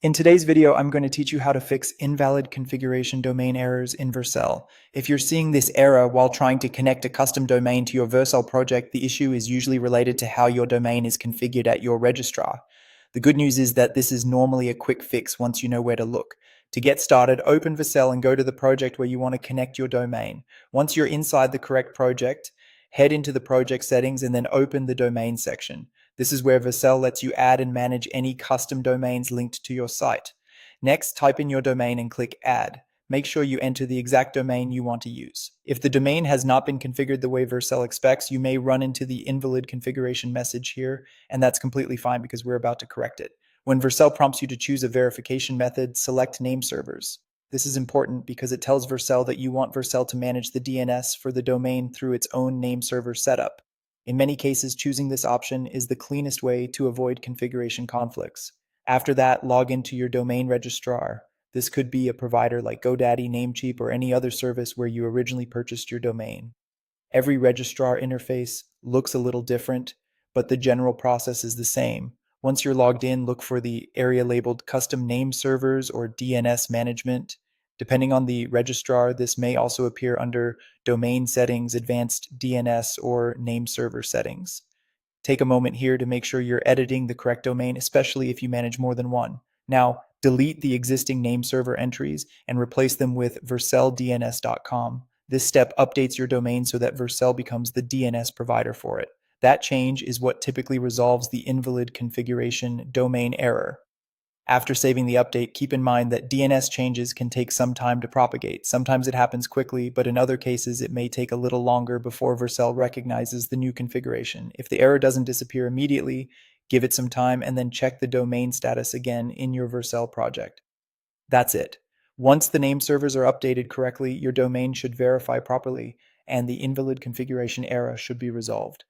In today's video, I'm going to teach you how to fix invalid configuration domain errors in Vercel. If you're seeing this error while trying to connect a custom domain to your Vercel project, the issue is usually related to how your domain is configured at your registrar. The good news is that this is normally a quick fix once you know where to look. To get started, open Vercel and go to the project where you want to connect your domain. Once you're inside the correct project, head into the project settings and then open the domain section. This is where Vercel lets you add and manage any custom domains linked to your site. Next, type in your domain and click Add. Make sure you enter the exact domain you want to use. If the domain has not been configured the way Vercel expects, you may run into the invalid configuration message here, and that's completely fine because we're about to correct it. When Vercel prompts you to choose a verification method, select nameservers. This is important because it tells Vercel that you want Vercel to manage the DNS for the domain through its own nameserver setup. In many cases, choosing this option is the cleanest way to avoid configuration conflicts. After that, log into your domain registrar. This could be a provider like GoDaddy, Namecheap, or any other service where you originally purchased your domain. Every registrar interface looks a little different, but the general process is the same. Once you're logged in, look for the area labeled Custom Name Servers or DNS Management. Depending on the registrar, this may also appear under Domain Settings, Advanced DNS, or Name Server Settings. Take a moment here to make sure you're editing the correct domain, especially if you manage more than one. Now, delete the existing name server entries and replace them with verceldns.com. This step updates your domain so that Vercel becomes the DNS provider for it. That change is what typically resolves the invalid configuration domain error. After saving the update, keep in mind that DNS changes can take some time to propagate. Sometimes it happens quickly, but in other cases it may take a little longer before Vercel recognizes the new configuration. If the error doesn't disappear immediately, give it some time and then check the domain status again in your Vercel project. That's it. Once the name servers are updated correctly, your domain should verify properly and the invalid configuration error should be resolved.